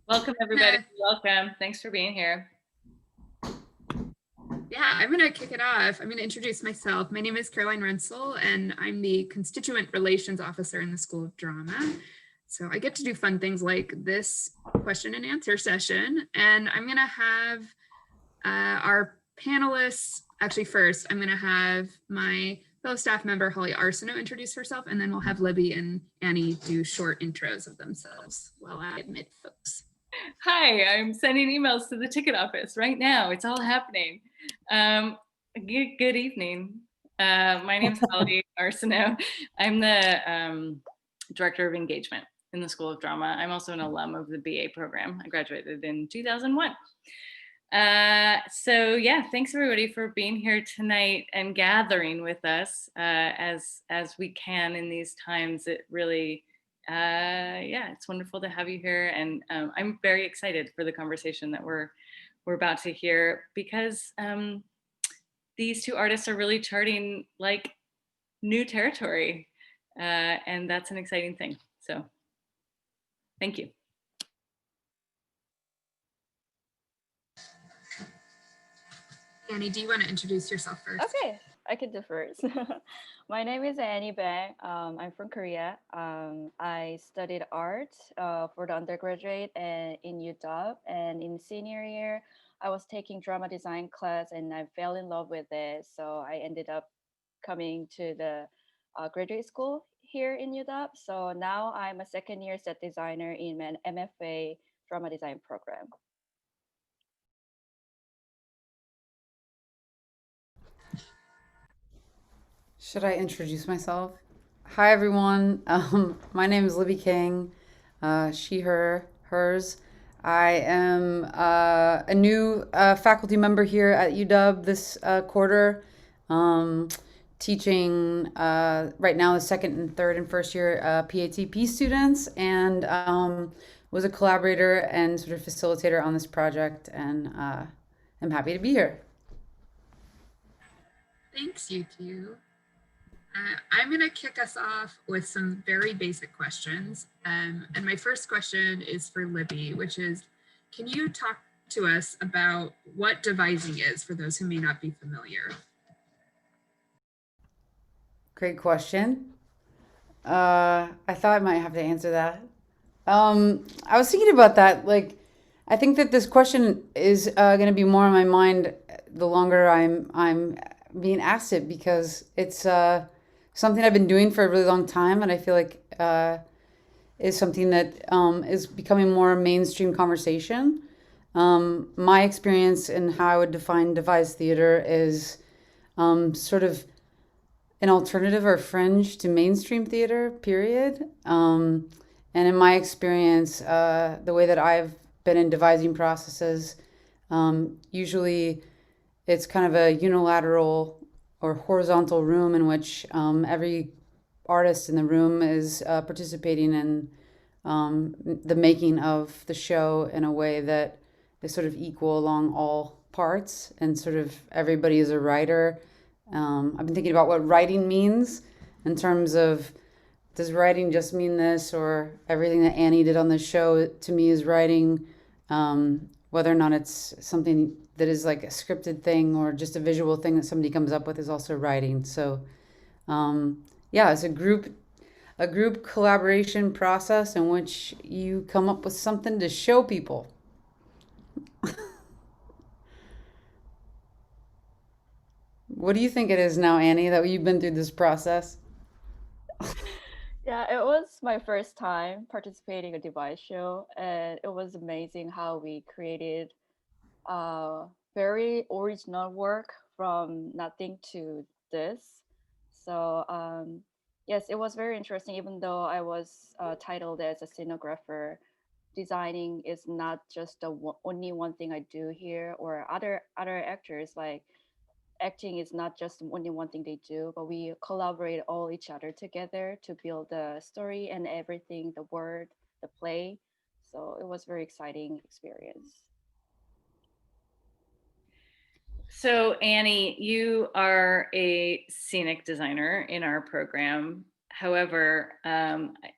Welcome, everybody. Welcome. Thanks for being here. Yeah, I'm going to kick it off. I'm going to introduce myself. My name is Caroline Rensel, and I'm the Constituent Relations Officer in the School of Drama. So I get to do fun things like this question and answer session. And I'm going to have our panelists, actually first, I'm going to have my fellow staff member, Holly Arsenault, introduce herself, and then we'll have Libby and Annie do short intros of themselves while I admit folks. Hi, I'm sending emails to the ticket office right now. It's all happening. Good evening. My name is Holly Arsenault. I'm the Director of Engagement in the School of Drama. I'm also an alum of the BA program. I graduated in 2001. So yeah, thanks everybody for being here tonight and gathering with us as we can in these times. It really, yeah, it's wonderful to have you here, and I'm very excited for the conversation that we're about to hear, because these two artists are really charting like new territory, and that's an exciting thing. So, thank you. Annie, do you want to introduce yourself first? Okay, I can do first. My name is Annie Bang. I'm from Korea. I studied art for the undergraduate and in UW, and in senior year, I was taking drama design class and I fell in love with it. So I ended up coming to the graduate school here in UW. So now I'm a second year set designer in an MFA drama design program. Should I introduce myself? Hi, everyone. My name is Libby King. She, her, hers. I am a new faculty member here at UW this quarter, teaching right now the second and third and first year PATP students, and was a collaborator and sort of facilitator on this project, and I'm happy to be here. Thanks, you two. I'm going to kick us off with some very basic questions. And my first question is for Libby, which is, can you talk to us about what devising is for those who may not be familiar? Great question. I thought I might have to answer that. I was thinking about that. Like, I think that this question is going to be more on my mind the longer I'm being asked it, because it's something I've been doing for a really long time, and I feel like is something that is becoming more mainstream conversation. My experience and how I would define devised theater is sort of an alternative or fringe to mainstream theater, period. And in my experience, the way that I've been in devising processes, usually it's kind of a unilateral or horizontal room in which every artist in the room is participating in the making of the show in a way that is sort of equal along all parts, and sort of everybody is a writer. I've been thinking about what writing means in terms of, does writing just mean this, or everything that Annie did on the show to me is writing, whether or not it's something that is like a scripted thing or just a visual thing that somebody comes up with is also writing. So yeah, it's a group collaboration process in which you come up with something to show people. What do you think it is now, Annie, that you've been through this process? Yeah, it was my first time participating in a device show, and it was amazing how we created very original work from nothing to this. So yes, it was very interesting. Even though I was titled as a scenographer, designing is not just the only one thing I do here, or other actors like acting is not just only one thing they do, but we collaborate all each other together to build the story and everything, the word, the play. So it was very exciting experience. So Annie, you are a scenic designer in our program. However,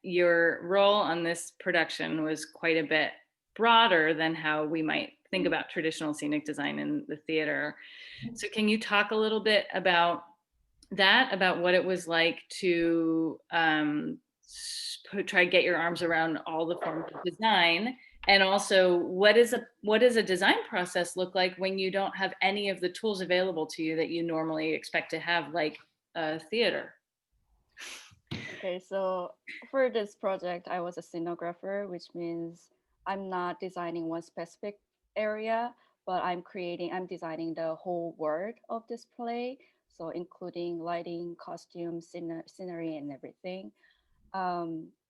your role on this production was quite a bit broader than how we might think about traditional scenic design in the theater. So can you talk a little bit about that, about what it was like to try to get your arms around all the forms of design, and also what does a design process look like when you don't have any of the tools available to you that you normally expect to have, like a theater? Okay, so for this project, I was a scenographer, which means I'm not designing one specific area, but I'm designing the whole world of this play. So including lighting, costumes, scenery, and everything.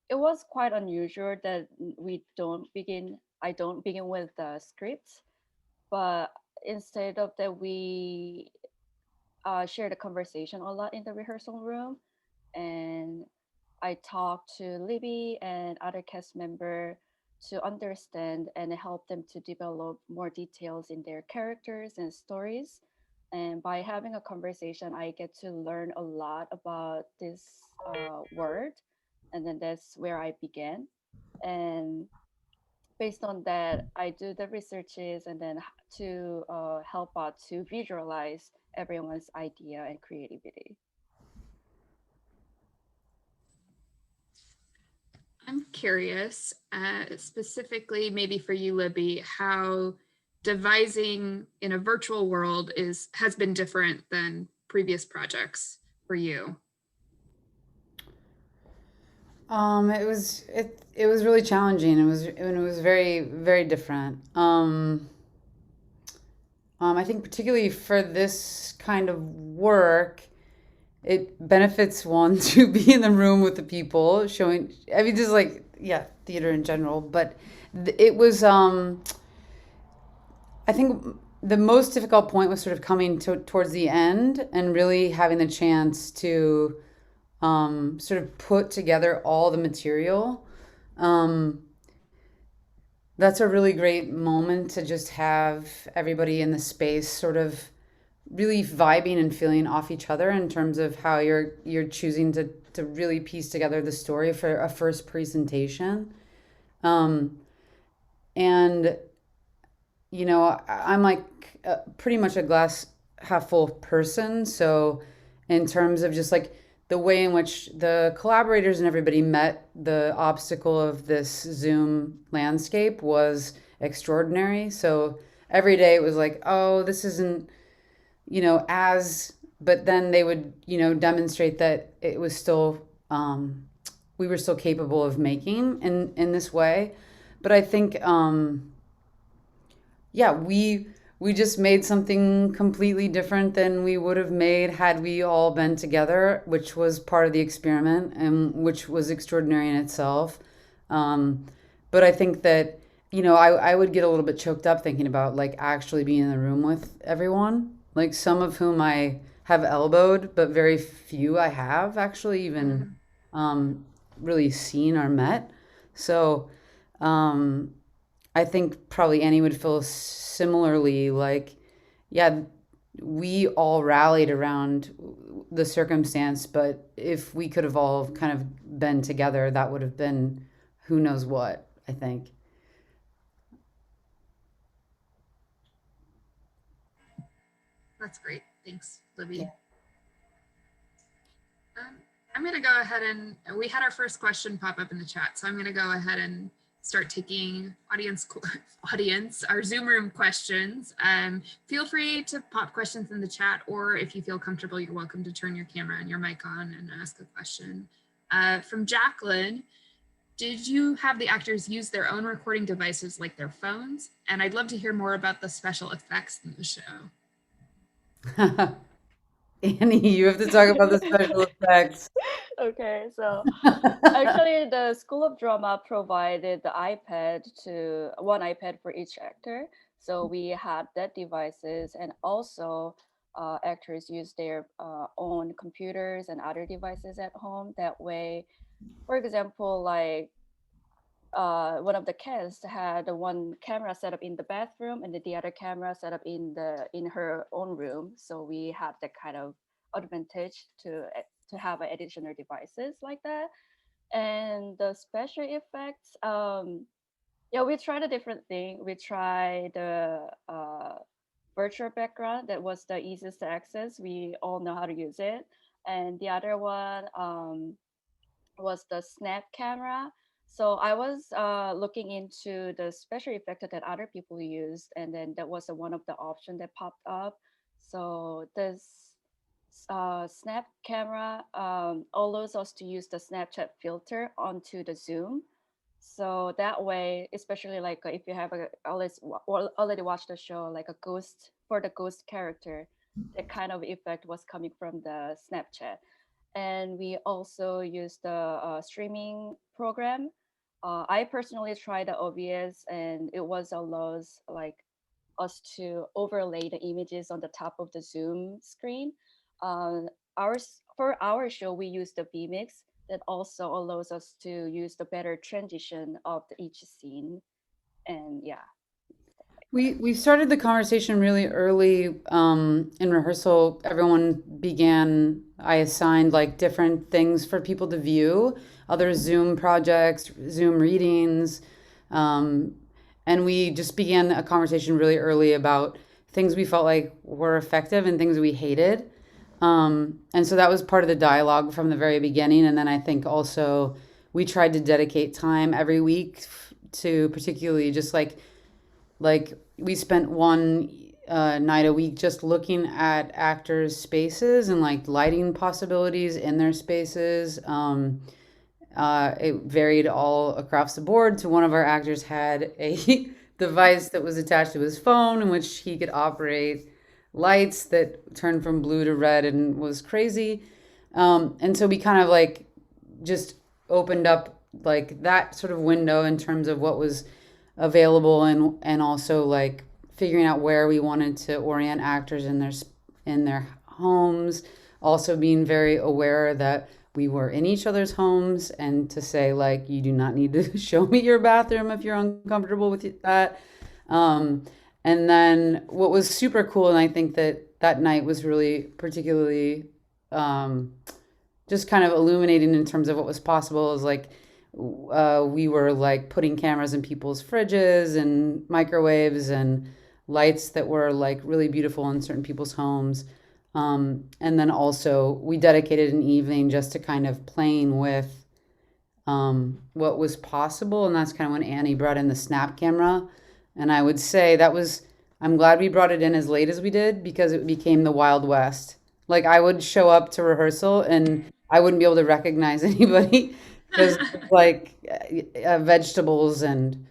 It was quite unusual that I don't begin with the script, but instead of that, we share the conversation a lot in the rehearsal room, and I talked to Libby and other cast member to understand and help them to develop more details in their characters and stories. And by having a conversation, I get to learn a lot about this word, and then that's where I began. And based on that, I do the researches and then to help out to visualize everyone's idea and creativity. I'm curious, specifically maybe for you, Libby, how devising in a virtual world has been different than previous projects for you. It was really challenging. It was very different. I think particularly for this kind of work, it benefits one to be in the room with the people showing. I mean, just like yeah, theater in general, but it was. I think the most difficult point was sort of coming towards the end and really having the chance to sort of put together all the material. Um, that's a really great moment to just have everybody in the space sort of really vibing and feeling off each other in terms of how you're choosing to really piece together the story for a first presentation. Um, and you know, I'm like pretty much a glass half full person. So, in terms of just like the way in which the collaborators and everybody met the obstacle of this Zoom landscape was extraordinary. So, every day it was like, oh, this isn't, you know, but then they would, you know, demonstrate that it was still, we were still capable of making in this way. But I think, yeah, we just made something completely different than we would have made had we all been together, which was part of the experiment and which was extraordinary in itself. Um, but I think that, you know, I would get a little bit choked up thinking about like actually being in the room with everyone, like some of whom I have elbowed, but very few I have actually even um, really seen or met. So, um, I think probably Annie would feel similarly like, yeah, we all rallied around the circumstance, but if we could have all kind of been together, that would have been who knows what, I think. That's great. Thanks, Libby. Yeah. I'm going to go ahead and we had our first question pop up in the chat. So I'm going to go ahead and start taking audience, our Zoom room questions. Feel free to pop questions in the chat, or if you feel comfortable, you're welcome to turn your camera and your mic on and ask a question. From Jacqueline, did you have the actors use their own recording devices like their phones? And I'd love to hear more about the special effects in the show. Annie, you have to talk about the special effects. Okay, so actually, the School of Drama provided the one iPad for each actor. So we had that devices, and also actors use their own computers and other devices at home. That way, for example, like one of the cast had one camera set up in the bathroom and the other camera set up in her own room. So we had that kind of advantage to to have additional devices like that. And the special effects, yeah, we tried a different thing. We tried the virtual background. That was the easiest to access. We all know how to use it. And the other one was the snap camera. So I was looking into the special effect that other people used, and then that was one of the options that popped up. So this snap camera allows us to use the Snapchat filter onto the zoom. So that way, especially like if you have already watched the show, like a ghost for the ghost character, that kind of effect was coming from the Snapchat. And we also use the streaming program. I personally tried the OBS, and it was allows like us to overlay the images on the top of the Zoom screen. Uh, for our show, we use the vMix that also allows us to use the better transition of each scene. And yeah, We started the conversation really early in rehearsal. Everyone began. I assigned like different things for people to view, other Zoom projects, Zoom readings, um, and we just began a conversation really early about things we felt like were effective and things we hated. And so that was part of the dialogue from the very beginning. And then I think also we tried to dedicate time every week to particularly just like we spent one night a week just looking at actors' spaces and like lighting possibilities in their spaces. It varied all across the board. To one of our actors had a device that was attached to his phone in which he could operate lights that turned from blue to red and was crazy. And so we kind of like just opened up like that sort of window in terms of what was available, and also like figuring out where we wanted to orient actors in their homes, also being very aware that we were in each other's homes, and to say like you do not need to show me your bathroom if you're uncomfortable with that. And then what was super cool, and I think that that night was really particularly just kind of illuminating in terms of what was possible, is like we were like putting cameras in people's fridges and microwaves and lights that were like really beautiful in certain people's homes. And then also we dedicated an evening just to kind of playing with what was possible. And that's kind of when Annie brought in the snap camera. And I would say I'm glad we brought it in as late as we did, because it became the Wild West. Like I would show up to rehearsal and I wouldn't be able to recognize anybody because like vegetables and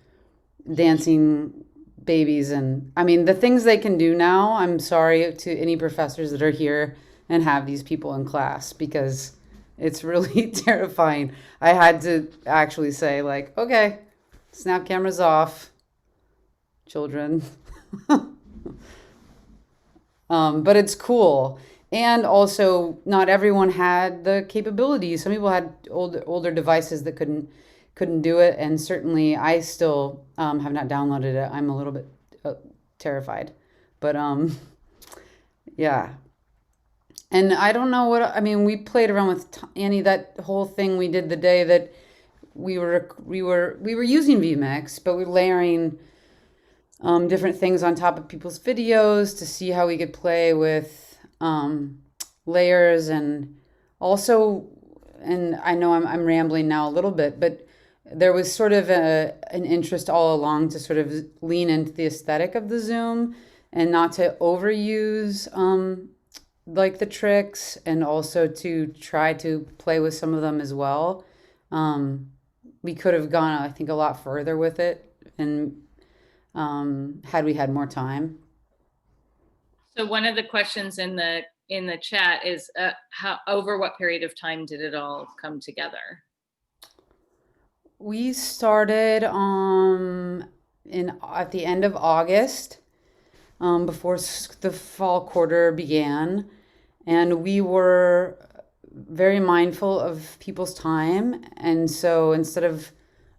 dancing babies, and I mean the things they can do now. I'm sorry to any professors that are here and have these people in class, because it's really terrifying. I had to actually say like, okay, snap cameras off, children. But it's cool. And also, not everyone had the capabilities. Some people had older devices that couldn't do it, and certainly I still have not downloaded it. I'm a little bit terrified, but yeah. And I don't know what I mean. We played around with Annie. That whole thing we did the day that we were using vMix, but we're layering different things on top of people's videos to see how we could play with layers. And also, and I know I'm rambling now a little bit, but there was sort of an interest all along to sort of lean into the aesthetic of the Zoom and not to overuse like the tricks, and also to try to play with some of them as well. We could have gone, I think, a lot further with it, and had we had more time. So one of the questions in the chat is how, over what period of time did it all come together? We started at the end of August, before the fall quarter began, and we were very mindful of people's time. And so instead of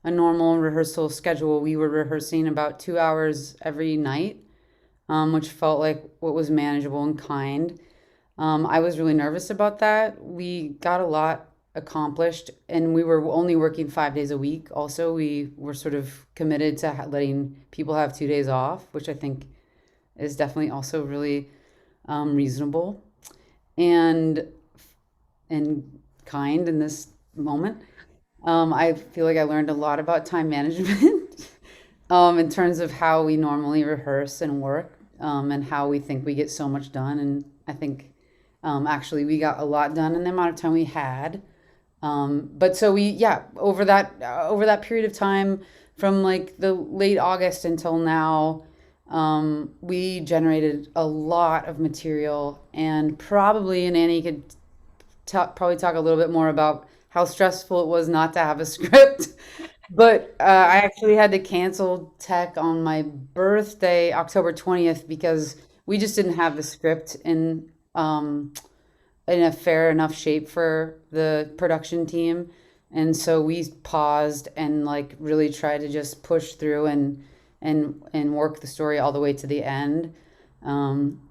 a normal rehearsal schedule, we were rehearsing about 2 hours every night, which felt like what was manageable and kind. I was really nervous about that. We got a lot accomplished, and we were only working 5 days a week. Also, we were sort of committed to letting people have 2 days off, which I think is definitely also really reasonable and kind in this moment. I feel like I learned a lot about time management in terms of how we normally rehearse and work, and how we think we get so much done. And I think actually we got a lot done in the amount of time we had. But so yeah, over that period of time from like the late August until now, we generated a lot of material, and probably, and Annie could probably talk a little bit more about how stressful it was not to have a script. But I actually had to cancel tech on my birthday, October 20th, because we just didn't have the script in a fair enough shape for the production team. And so we paused and like really tried to just push through and work the story all the way to the end,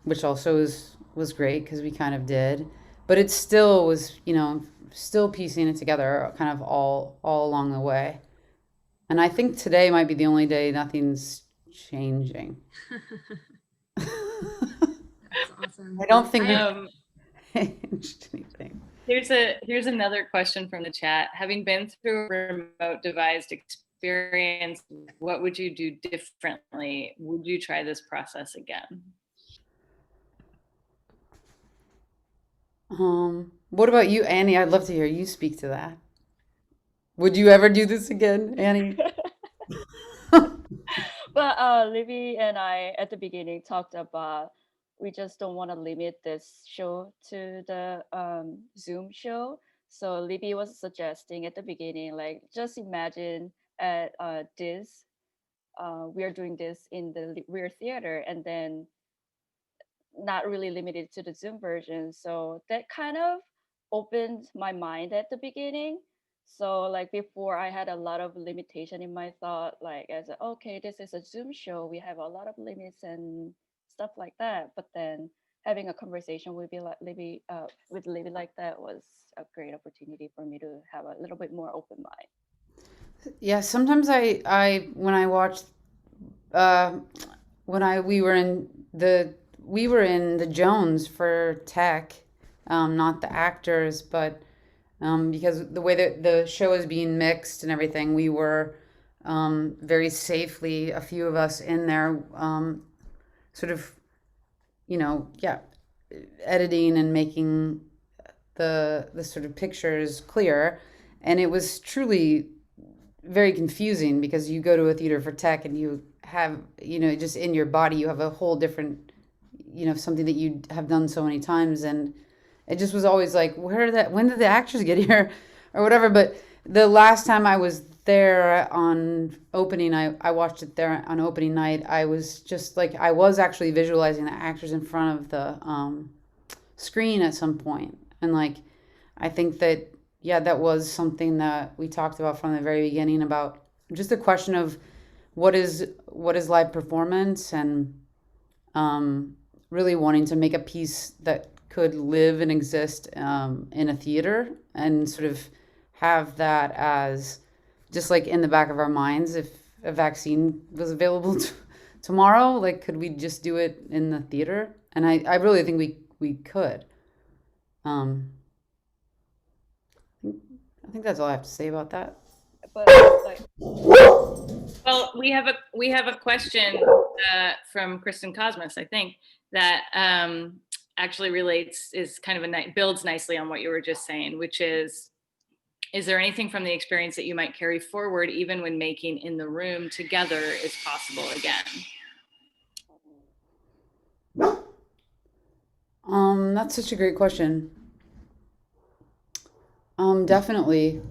which also was great because we kind of did. But it still was, still piecing it together kind of all along the way. And I think today might be the only day nothing's changing. That's awesome. I don't think we've Um, changed anything. here's another question from the chat. Having been through a remote devised experience, what would you do differently? Would you try this process again? What about you, Annie? I'd love to hear you speak to that. Would you ever do this again, Annie? But Libby and I at the beginning talked about we just don't want to limit this show to the Zoom show. So Libby was suggesting at the beginning, like just imagine at this we are doing this in the rear theater, and then not really limited to the Zoom version. So that kind of opened my mind at the beginning. So like before I had a lot of limitation in my thought, like as a, okay, this is a Zoom show, we have a lot of limits and stuff like that. But then having a conversation with Libby like that was a great opportunity for me to have a little bit more open mind. Yeah, sometimes I when I watched uh when I we were in the Jones for tech, not the actors, but because the way that the show is being mixed and everything, we were very safely, a few of us in there, sort of, yeah, editing and making the sort of pictures clear. And it was truly very confusing because you go to a theater for tech and you have, just in your body, you have a whole different, something that you have done so many times. And it just was always like, when did the actors get here or whatever. But the last time I was there on opening, I watched it there on opening night. I was just like, I was actually visualizing the actors in front of the screen at some point. And like, I think that, yeah, that was something that we talked about from the very beginning about just the question of what is live performance, and really wanting to make a piece that could live and exist in a theater, and sort of have that as just like in the back of our minds. If a vaccine was available tomorrow, like could we just do it in the theater? And I really think we could. I think that's all I have to say about that. But like, Well, we have a question from Kristen Cosmos, I think, that actually is kind of builds nicely on what you were just saying, which is there anything from the experience that you might carry forward, even when making in the room together is possible again? That's such a great question. Definitely.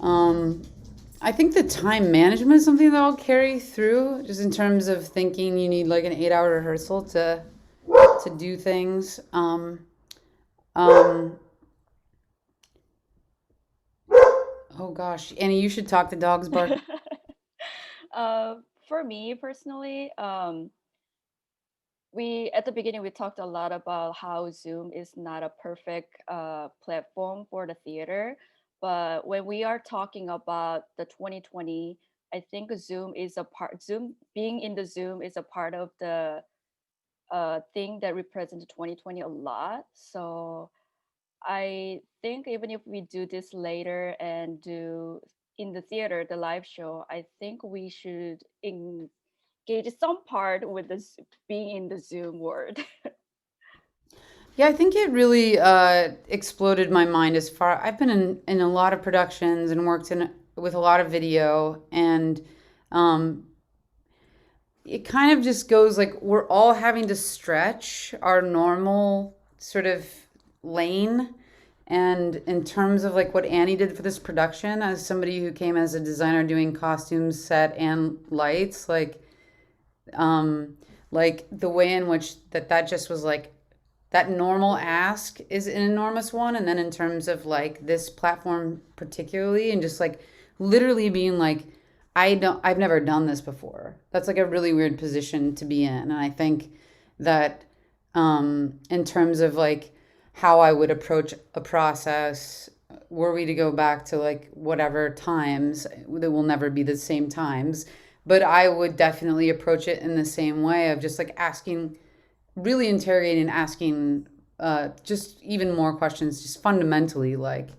I think the time management is something that I'll carry through, just in terms of thinking you need like an 8-hour rehearsal to do things. Oh gosh, Annie, you should talk to dogs bark. for me personally, we at the beginning we talked a lot about how Zoom is not a perfect platform for the theater, but when we are talking about the 2020, I think Zoom is a part. Zoom being in the Zoom is a part of the thing that represents 2020 a lot. So I think even if we do this later and do in the theater the live show, I think we should engage some part with this being in the Zoom world. Yeah, I think it really exploded my mind as far. I've been in a lot of productions and worked in with a lot of video, and um, it kind of just goes like we're all having to stretch our normal sort of lane. And in terms of like what Annie did for this production, as somebody who came as a designer doing costumes, set, and lights, um, like the way in which that just was like that normal ask is an enormous one. And then in terms of like this platform particularly, and just like literally being like, I've never done this before. That's like a really weird position to be in. And I think that in terms of like how I would approach a process, were we to go back to like whatever times, there will never be the same times, but I would definitely approach it in the same way of just like asking, really interrogating, asking just even more questions, just fundamentally like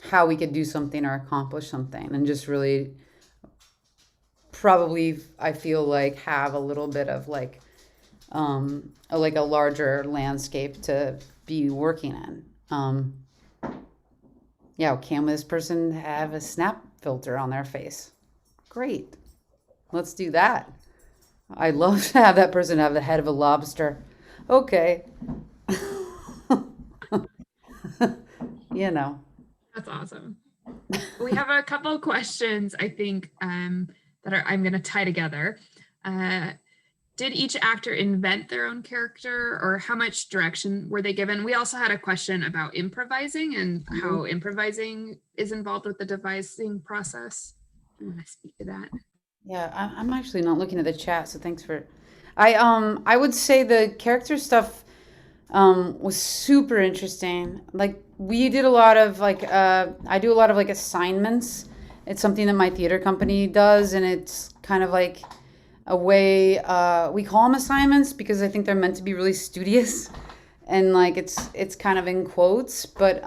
how we could do something or accomplish something, and just really probably I feel like have a little bit of like a larger landscape to be working in. Yeah, can this person have a snap filter on their face? Great, let's do that. I'd love to have that person have the head of a lobster. Okay. You know. That's awesome. We have a couple of questions, I think, that I'm going to tie together. Did each actor invent their own character, or how much direction were they given? We also had a question about improvising and how improvising is involved with the devising process. Do you want to speak to that? Yeah, I'm actually not looking at the chat, so thanks for. I would say the character stuff was super interesting. Like we did a lot of like I do a lot of like assignments. It's something that my theater company does, and it's kind of like a way we call them assignments because I think they're meant to be really studious, and like it's kind of in quotes, but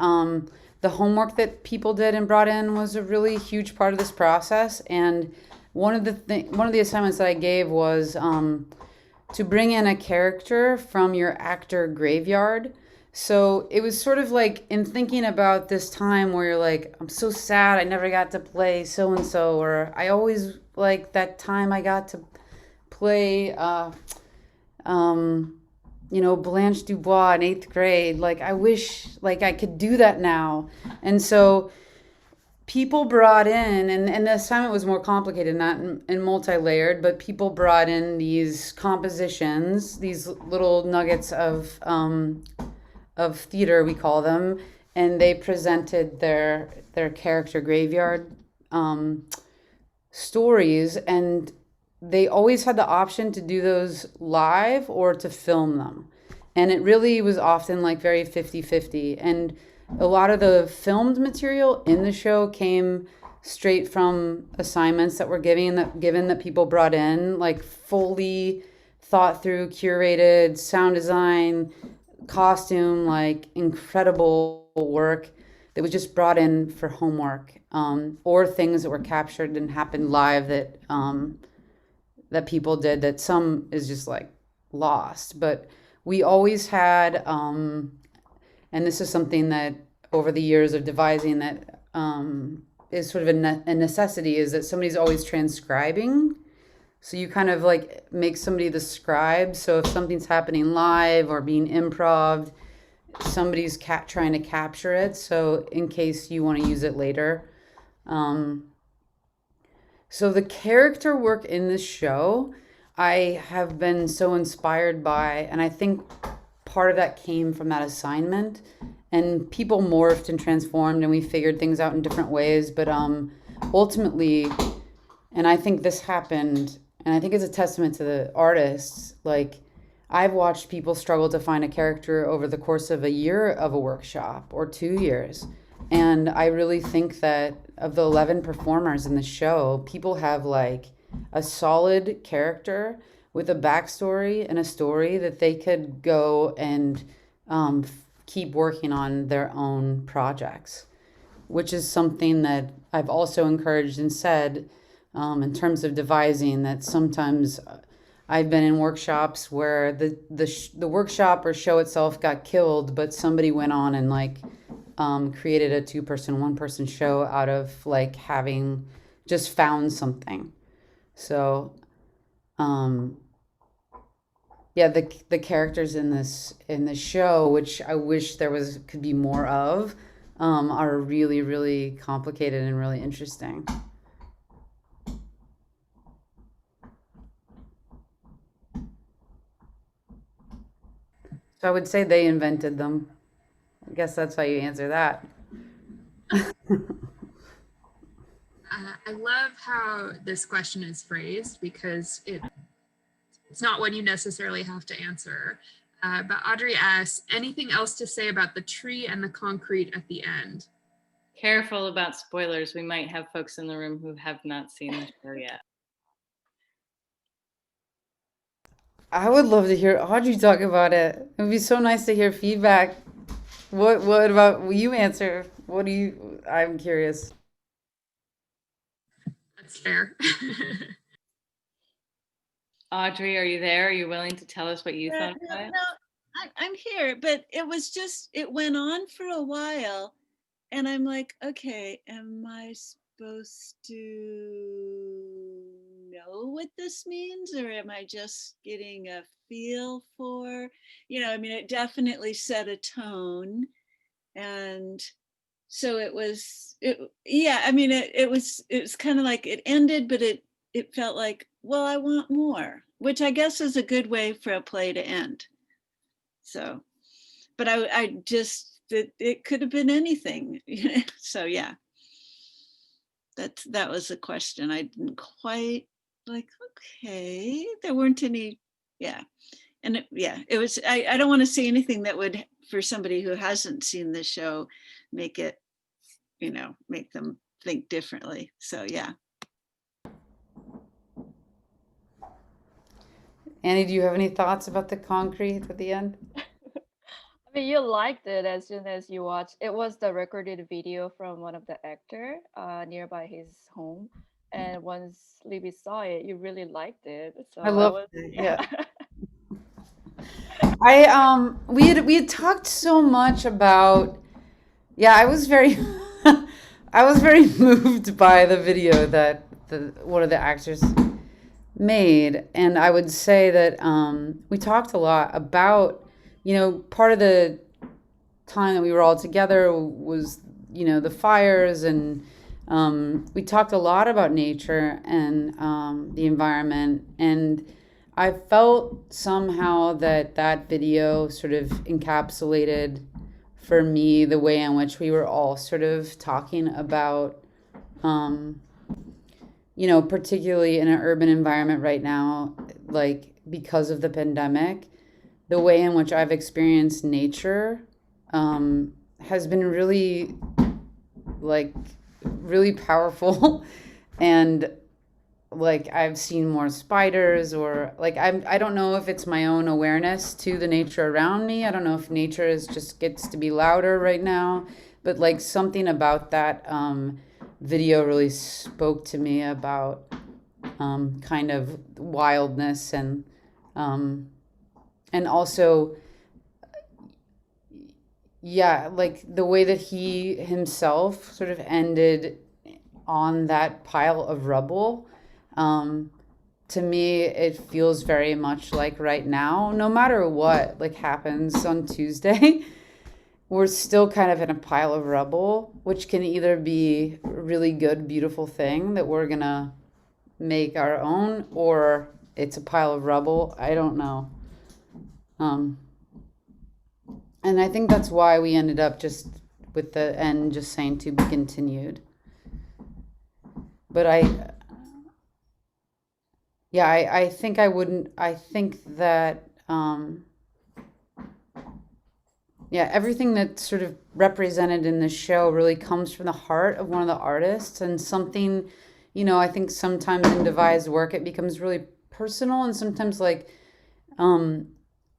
the homework that people did and brought in was a really huge part of this process. And one of the assignments that I gave was to bring in a character from your actor graveyard. So it was sort of like in thinking about this time where you're like, I'm so sad I never got to play so and so, or I always like that time I got to play Blanche Dubois in 8th grade. Like I wish like I could do that now. And so people brought in, and the assignment was more complicated, not and multi-layered, but people brought in these compositions, these little nuggets of theater, we call them, and they presented their character graveyard stories, and they always had the option to do those live or to film them. And it really was often like very 50-50. And a lot of the filmed material in the show came straight from assignments that were given that people brought in, like fully thought through, curated sound design, costume, like incredible work that was just brought in for homework, or things that were captured and happened live that people did that some is just like lost. But we always had, and this is something that over the years of devising that is sort of a necessity, is that somebody's always transcribing. So you kind of like make somebody the scribe. So if something's happening live or being improv, somebody's trying to capture it. So in case you want to use it later. So the character work in this show, I have been so inspired by, and I think part of that came from that assignment. And people morphed and transformed, and we figured things out in different ways. But ultimately, and I think this happened, And I think it's a testament to the artists. Like, I've watched people struggle to find a character over the course of a year of a workshop or 2 years. And I really think that of the 11 performers in the show, people have like a solid character with a backstory and a story that they could go and keep working on their own projects, which is something that I've also encouraged and said in terms of devising, that sometimes I've been in workshops where the workshop or show itself got killed, but somebody went on and like created a 2-person, 1-person show out of like having just found something. So yeah, the characters in this show, which I wish there could be more of, are really, really complicated and really interesting. So I would say they invented them. I guess that's how you answer that. I love how this question is phrased because it's not one you necessarily have to answer. But Audrey asks, anything else to say about the tree and the concrete at the end? Careful about spoilers. We might have folks in the room who have not seen the show yet. I would love to hear Audrey talk about it. It would be so nice to hear feedback. What about you answer? What do you, I'm curious. That's fair. Audrey, are you there? Are you willing to tell us what you thought about it? No, I'm here, but it was just, it went on for a while. And I'm like, okay, am I supposed to know what this means? Or am I just getting a feel for, I mean, it definitely set a tone. And so it was, I mean, it was kind of like it ended, but it felt like, well, I want more, which I guess is a good way for a play to end. So, but I just, it could have been anything. So yeah, that was a question. I didn't quite like, okay, there weren't any, yeah. And it was, I don't want to say anything that would, for somebody who hasn't seen the show, make it, make them think differently. So yeah. Annie, do you have any thoughts about the concrete at the end? I mean, you liked it as soon as you watched. It was the recorded video from one of the actor nearby his home, and once Libby saw it, you really liked it. So I love was, it. Yeah. We had talked so much about, yeah, I was very I was very moved by the video that one of the actors made. And I would say that we talked a lot about, part of the time that we were all together was, the fires, and we talked a lot about nature and the environment. And I felt somehow that video sort of encapsulated for me the way in which we were all sort of talking about, particularly in an urban environment right now, like because of the pandemic, the way in which I've experienced nature has been really, like, really powerful. And like I've seen more spiders, or like I don't know if it's my own awareness to the nature around me. I don't know if nature just gets to be louder right now, but like something about that video really spoke to me about kind of wildness and also, yeah, like the way that he himself sort of ended on that pile of rubble. To me, it feels very much like right now, no matter what like happens on Tuesday, we're still kind of in a pile of rubble, which can either be a really good, beautiful thing that we're gonna make our own, or it's a pile of rubble. I don't know. And I think that's why we ended up just with the end just saying to be continued. But Yeah, I think I wouldn't. I think that yeah, everything that's sort of represented in the show really comes from the heart of one of the artists, and something, I think sometimes in devised work it becomes really personal, and sometimes like um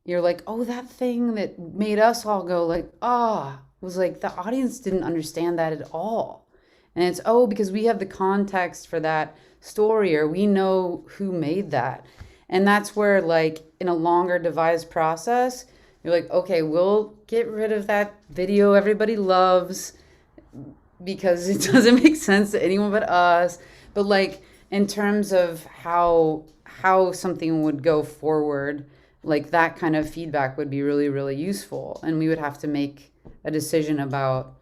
you're like, oh, that thing that made us all go like, ah, was like the audience didn't understand that at all. And it's, oh, because we have the context for that story, or we know who made that. And that's where, like, in a longer devised process, you're like, okay, we'll get rid of that video everybody loves because it doesn't make sense to anyone but us. But like in terms of how something would go forward, like that kind of feedback would be really, really useful, and we would have to make a decision about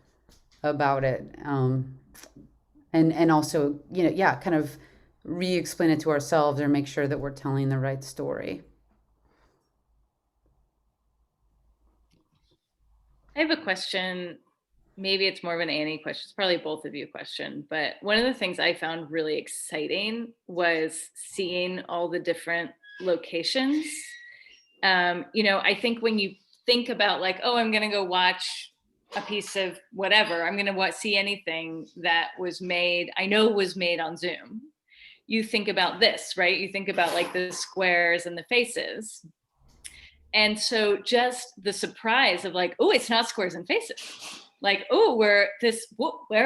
it, and also, yeah, kind of re-explain it to ourselves or make sure that we're telling the right story. I have a question. Maybe it's more of an Annie question. It's probably both of you question. But one of the things I found really exciting was seeing all the different locations. I think when you think about like, oh, I'm going to go watch a piece of whatever, I'm going to see anything that was made, I know was made on Zoom. You think about this, right? You think about like the squares and the faces. And so just the surprise of like, oh, it's not squares and faces. Like, oh, where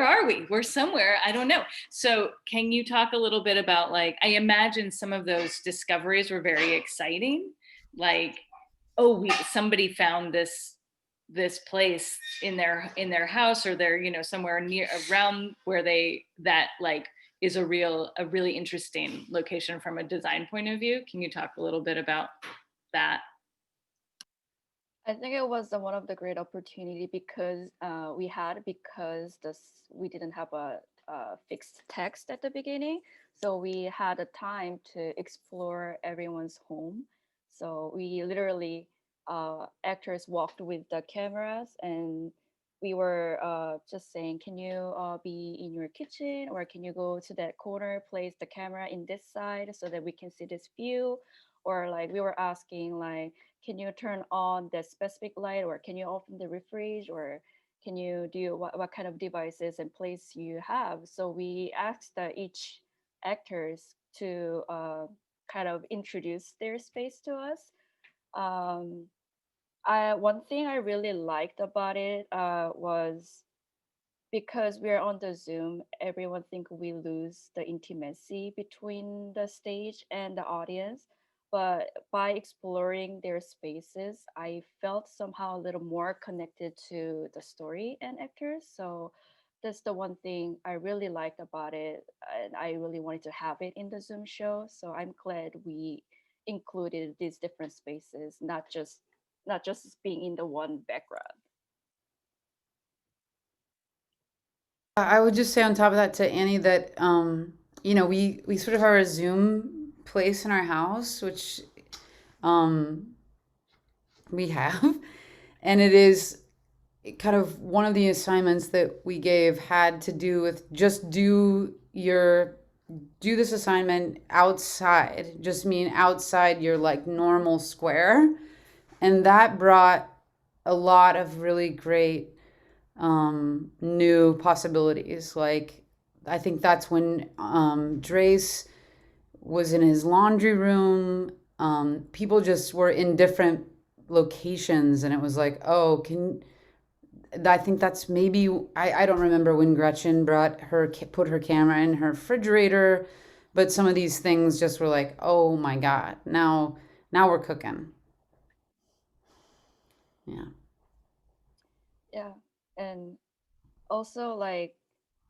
are we? We're somewhere, I don't know. So can you talk a little bit about, like, I imagine some of those discoveries were very exciting. Like, oh, somebody found this place in their house, or they're, somewhere near around where that like is a really interesting location from a design point of view. Can you talk a little bit about that? I think it was one of the great opportunity because we didn't have a fixed text at the beginning, so we had a time to explore everyone's home. So we literally actors walked with the cameras, and we were just saying, "Can you be in your kitchen, or can you go to that corner, place the camera in this side so that we can see this view?" Or like we were asking like, can you turn on the specific light, or can you open the refrige, or can you do what kind of devices and place you have? So we asked each actors to kind of introduce their space to us. um, One thing I really liked about it was because we're on the Zoom, everyone think we lose the intimacy between the stage and the audience. But by exploring their spaces, I felt somehow a little more connected to the story and actors. So that's the one thing I really liked about it. And I really wanted to have it in the Zoom show. So I'm glad we included these different spaces, not just being in the one background. I would just say on top of that to Annie that we sort of have a Zoom place in our house, which um, we have, and it is kind of one of the assignments that we gave had to do with just do this assignment outside, just mean outside your like normal square, and that brought a lot of really great new possibilities. Like, I think that's when Drace was in his laundry room. People just were in different locations, and it was like, oh, I think that's maybe, I don't remember when Gretchen put her camera in her refrigerator, but some of these things just were like, oh my God, now we're cooking. Yeah. Yeah. And also like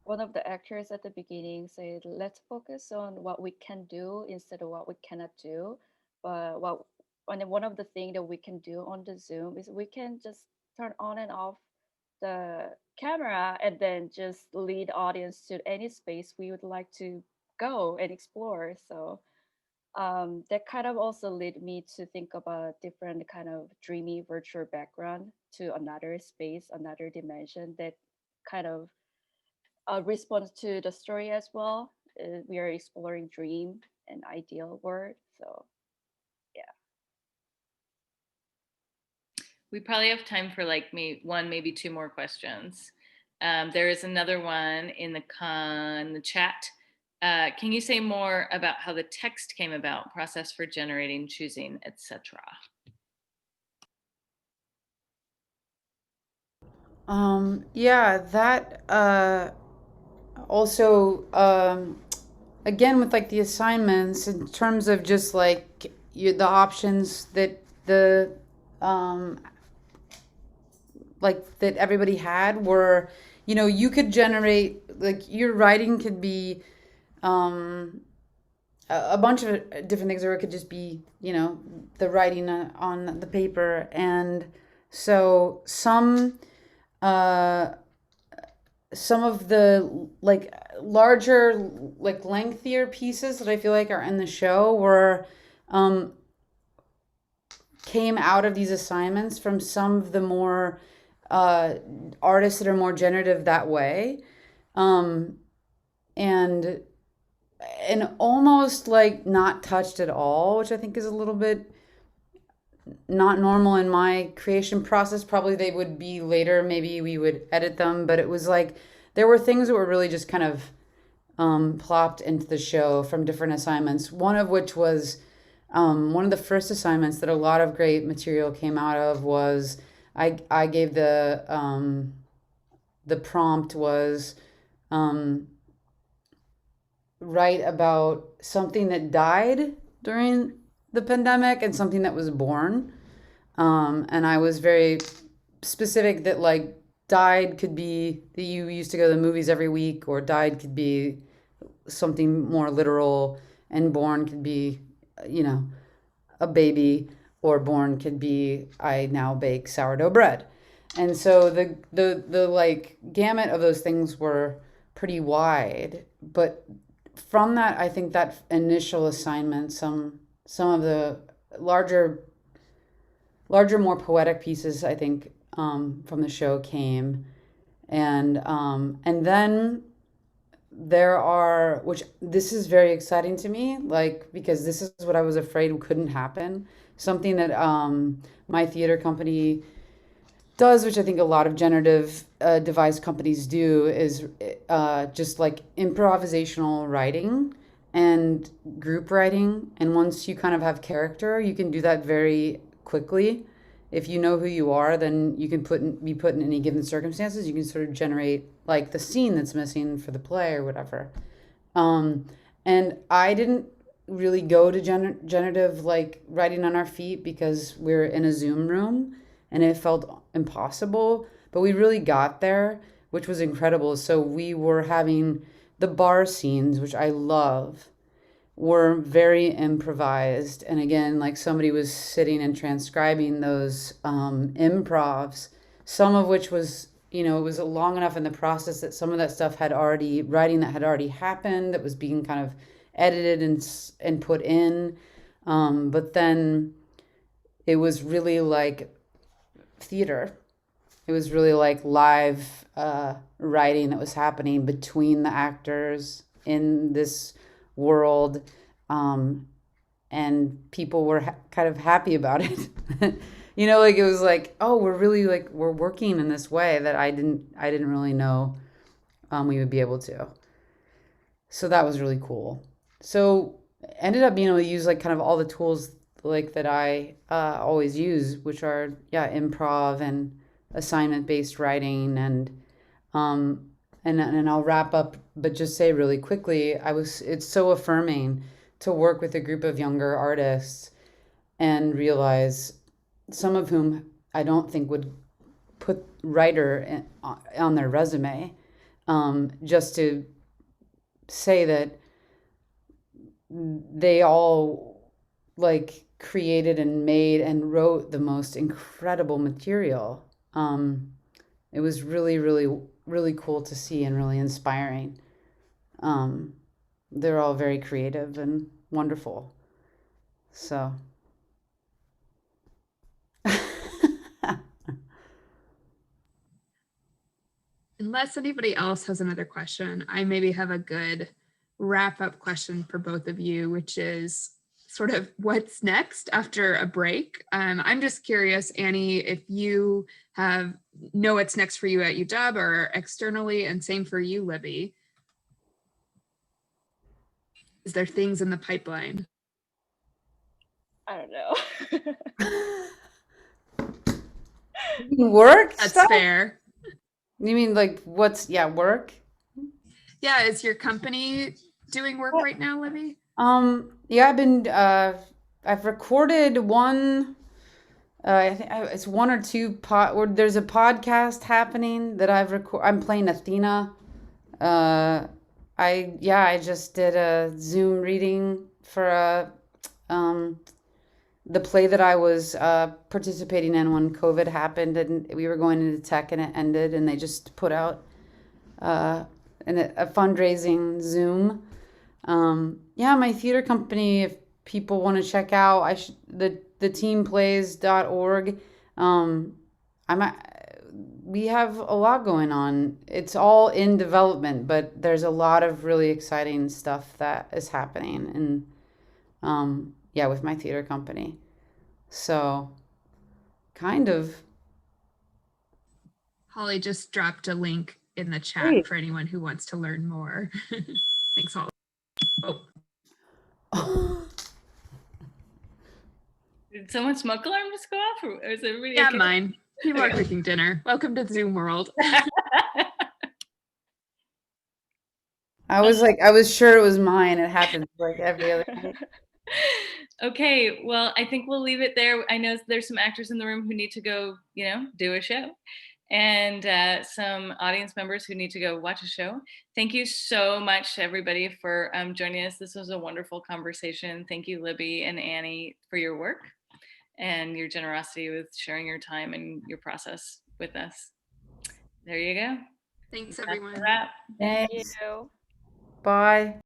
one of the actors at the beginning said, let's focus on what we can do instead of what we cannot do. But one of the things that we can do on the Zoom is we can just turn on and off the camera and then just lead audience to any space we would like to go and explore. So that kind of also led me to think about different kind of dreamy virtual background to another space, another dimension that kind of responds to the story as well. We are exploring dream an ideal word. So yeah. We probably have time for like one, maybe two more questions. There is another one in the chat. Can you say more about how the text came about, process for generating, choosing, etc.? Yeah, that also again with like the assignments in terms of just like the options that the um, like that everybody had were, you could generate, like, your writing could be a bunch of different things, or it could just be, the writing on the paper. And so uh some of the like larger, like lengthier pieces that I feel like are in the show were um came out of these assignments from some of the more artists that are more generative that way. um and almost like not touched at all, which I think is a little bit not normal in my creation process. Probably they would be later, maybe we would edit them, but it was like there were things that were really just kind of plopped into the show from different assignments. One of which was one of the first assignments that a lot of great material came out of was I gave the prompt was write about something that died during the pandemic and something that was born. And I was very specific that, like, died could be that you used to go to the movies every week, or died could be something more literal, and born could be, a baby, or born could be I now bake sourdough bread. And so the like gamut of those things were pretty wide. But from that, I think that initial assignment, some of the larger more poetic pieces, I think, from the show came. And then there are, which this is very exciting to me, like, because this is what I was afraid couldn't happen. Something that my theater company does, which I think a lot of generative device companies do, is just like improvisational writing and group writing. And once you kind of have character, you can do that very quickly. If you know who you are, then you can be put in any given circumstances. You can sort of generate like the scene that's missing for the play or whatever. And I didn't really go to generative like writing on our feet because we're in a Zoom room and it felt impossible. But we really got there, which was incredible. So we were having the bar scenes, which I love, were very improvised. And again, like somebody was sitting and transcribing those improvs, some of which was, it was long enough in the process that some of that stuff writing that had already happened, that was being kind of edited and put in. But then it was really like theater. It was really like live writing that was happening between the actors in this world, and people were kind of happy about it. Like it was like, oh, we're really like we're working in this way that I didn't really know we would be able to. So that was really cool. So ended up being able to use like kind of all the tools like that I always use, which are improv and assignment based writing. And I'll wrap up, but just say really quickly, it's so affirming to work with a group of younger artists and realize, some of whom I don't think would put writer on their resume, just to say that they all like created and made and wrote the most incredible material. It was really, really, really cool to see and really inspiring. They're all very creative and wonderful. So. Unless anybody else has another question, I maybe have a good wrap up question for both of you, which is sort of what's next after a break. I'm just curious, Annie, if you know what's next for you at UW or externally, and same for you, Libby. Is there things in the pipeline? I don't know. You mean work That's stuff? fair. You mean like what's work? Yeah, is your company doing work right now, Libby? Yeah, I've recorded one. I think it's one or two or there's a podcast happening that I'm playing Athena. I just did a Zoom reading for the play that I was participating in when COVID happened, and we were going into tech, and it ended, and they just put out a fundraising Zoom. My theater company, if people want to check out, the teamplays.org. We have a lot going on. It's all in development, but there's a lot of really exciting stuff that is happening, and with my theater company. So, kind of. Holly just dropped a link in the chat Great. for anyone who wants to learn more. Thanks, Holly. Oh, Did someone's smoke alarm just go off, or is everybody yeah, okay? mine. People are cooking dinner. Welcome to Zoom world. I was sure it was mine. It happens like every other night. Okay, well, I think we'll leave it there. I know there's some actors in the room who need to go, do a show, and some audience members who need to go watch a show. Thank you so much, everybody, for joining us. This was a wonderful conversation. Thank you, Libby and Annie, for your work and your generosity with sharing your time and your process with us. There you go. Thanks, That's a everyone. wrap. Thank Thanks. you. Bye.